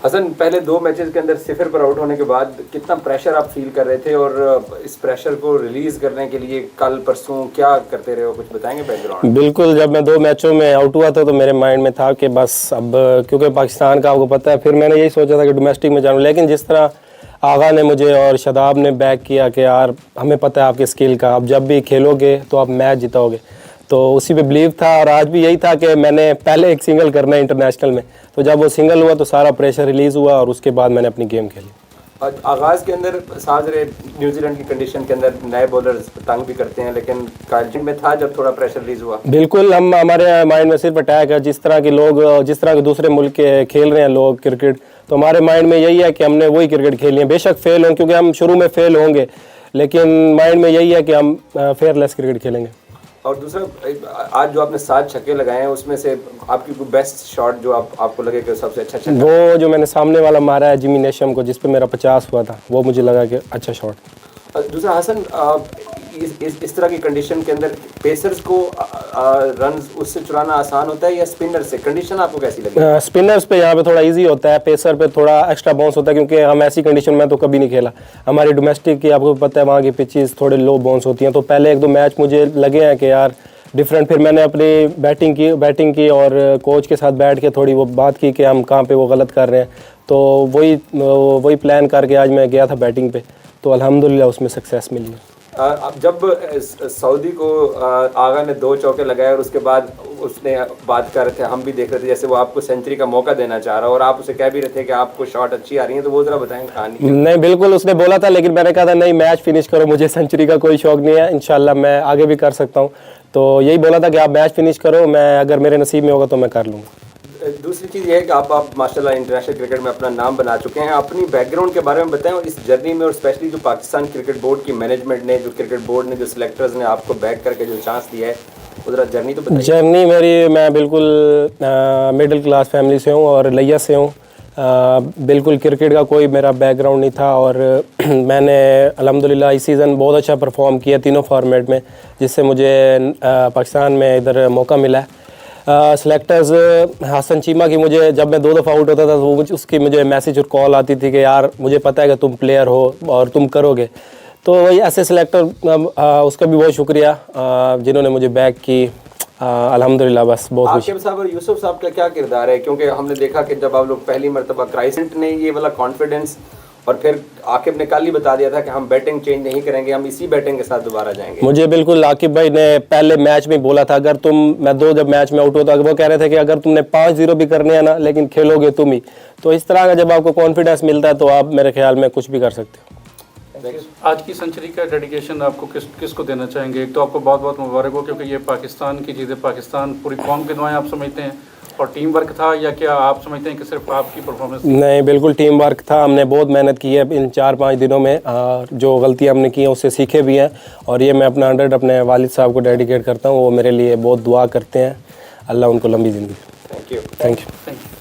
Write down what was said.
हसन, पहले 2 मैचेस के अंदर 0 पर आउट होने के बाद कितना प्रेशर आप फील कर रहे थे और इस प्रेशर को रिलीज़ करने के लिए कल परसों क्या करते रहे हो, कुछ बताएंगे बैकग्राउंड? बिल्कुल, जब मैं 2 मैचों में आउट हुआ था तो मेरे माइंड में था कि बस अब, क्योंकि पाकिस्तान का आपको पता है, फिर मैंने यही सोचा था कि डोमेस्टिक में जाऊँ, लेकिन जिस तरह आगा ने मुझे और शादाब ने बैक किया कि यार हमें पता है आपके स्किल का, आप जब भी खेलोगे तो आप मैच जिताओगे, तो उसी पे बिलीव था। और आज भी यही था कि मैंने पहले एक सिंगल करना है इंटरनेशनल में, तो जब वो सिंगल हुआ तो सारा प्रेशर रिलीज़ हुआ और उसके बाद मैंने अपनी गेम खेली। आगाज़ के अंदर साज रहे न्यूजीलैंड की कंडीशन के अंदर नए बॉलर्स तंग भी करते हैं, लेकिन कालजिन में था जब थोड़ा प्रेशर रिलीज हुआ। बिल्कुल, हमारे माइंड में सिर्फ अटैक है, जिस तरह के लोग, जिस तरह के दूसरे मुल्क के खेल रहे हैं लोग क्रिकेट, तो हमारे माइंड में यही है कि हमने वही क्रिकेट खेलनी है। बेशक फेल हों, क्योंकि हम शुरू में फेल होंगे, लेकिन माइंड में यही है कि हम फेयरलेस क्रिकेट खेलेंगे। और दूसरा, आज जो आपने 7 छक्के लगाए हैं उसमें से आपकी कोई बेस्ट शॉट जो आपको लगे कि सबसे अच्छा छक्का? वो जो मैंने सामने वाला मारा है जिमी नेशम को, जिस पे मेरा 50 हुआ था, वो मुझे लगा कि अच्छा शॉट। दूसरा हसन, इस तरह की कंडीशन के अंदर पेसर्स को रन उससे चुराना आसान होता है या स्पिनर से? कंडीशन आपको कैसी लगी? स्पिनर्स पे यहाँ पे थोड़ा इजी होता है, पेसर पे थोड़ा एक्स्ट्रा बाउंस होता है, क्योंकि हम ऐसी कंडीशन में तो कभी नहीं खेला। हमारी डोमेस्टिक की आपको पता है वहाँ की पिचेस थोड़े लो बाउंस होती हैं, तो पहले 1-2 मैच मुझे लगे हैं कि यार डिफरेंट। फिर मैंने अपनी बैटिंग की और कोच के साथ बैठ के थोड़ी वो बात की कि हम कहाँ पे वो गलत कर रहे हैं, तो वही प्लान करके आज मैं गया था बैटिंग पे, तो अल्हम्दुलिल्लाह उसमें सक्सेस मिली है। अब जब सऊदी को आगा ने 2 चौके लगाए और उसके बाद उसने बात कर रहे थे, हम भी देख रहे थे जैसे वो आपको सेंचुरी का मौका देना चाह रहा है और आप उसे कह भी रहे थे कि आपको शॉट अच्छी आ रही है, तो वो ज़रा बताएं कहानी। नहीं, बिल्कुल उसने बोला था, लेकिन मैंने कहा था नहीं, मैच फिनिश करो, मुझे सेंचुरी का कोई शौक नहीं है, इंशाल्लाह मैं आगे भी कर सकता हूँ। तो यही बोला था कि आप मैच फिनिश करो, मैं अगर मेरे नसीब में होगा तो मैं कर लूँगा। दूसरी चीज़ ये है कि आप माशाल्लाह इंटरनेशनल क्रिकेट में अपना नाम बना चुके हैं। अपनी बैकग्राउंड के बारे में बताएं और इस जर्नी में, और स्पेशली जो पाकिस्तान क्रिकेट बोर्ड की मैनेजमेंट ने, जो क्रिकेट बोर्ड ने, जो सिलेक्टर्स ने आपको बैक करके जो चांस दिया है, वो ज़रा जर्नी तो बताइए। जर्नी मेरी, मैं बिल्कुल मिडिल क्लास फैमिली से हूँ और लिया से हूँ। बिल्कुल क्रिकेट का कोई मेरा बैकग्राउंड नहीं था और मैंने अल्हम्दुलिल्लाह इस सीज़न बहुत अच्छा परफॉर्म किया तीनों फॉर्मेट में, जिससे मुझे पाकिस्तान में इधर मौका मिला है। सिलेक्टर्स हसन चीमा की, मुझे जब मैं 2 दफ़ा आउट होता था तो वो उसकी मुझे मैसेज और कॉल आती थी कि यार मुझे पता है कि तुम प्लेयर हो और तुम करोगे, तो वही ऐसे सिलेक्टर, उसका भी बहुत शुक्रिया जिन्होंने मुझे बैक की। अल्हम्दुलिल्लाह, बस बहुत खुश। आकिब साहब और यूसुफ साहब का क्या किरदार है? क्योंकि हमने देखा कि जब आप लोग पहली मरतबा क्राइसेंट ने ये वाला कॉन्फिडेंस, और फिर आकिब ने कल ही बता दिया था कि हम बैटिंग चेंज नहीं करेंगे, हम इसी बैटिंग के साथ दोबारा जाएंगे। मुझे बिल्कुल आकिब भाई ने पहले मैच में बोला था, अगर मैं 2 जब मैच में आउट होता, वो कह रहे थे कि अगर तुमने 5-0 भी करने हैं ना, लेकिन खेलोगे तुम ही। तो इस तरह का जब आपको कॉन्फिडेंस मिलता है तो आप मेरे ख्याल में कुछ भी कर सकते हो। आज की सेंचुरी का डेडिकेशन आपको किसको देना चाहेंगे? एक तो आपको बहुत बहुत मुबारक हो, क्योंकि ये पाकिस्तान की चीज़ है, पाकिस्तान पूरी कौम की दुआएं आप समझते हैं, और टीम वर्क था, या क्या आप समझते हैं कि सिर्फ आपकी परफॉर्मेंस? नहीं, बिल्कुल टीम वर्क था। हमने बहुत मेहनत की है इन 4-5 दिनों में, जो गलतियां हमने की हैं उससे सीखे भी हैं, और ये मैं अपना 100 अपने वालिद साहब को डेडिकेट करता हूँ। वो मेरे लिए बहुत दुआ करते हैं, अल्लाह उनको लंबी ज़िंदगी। Thank you. Thank you.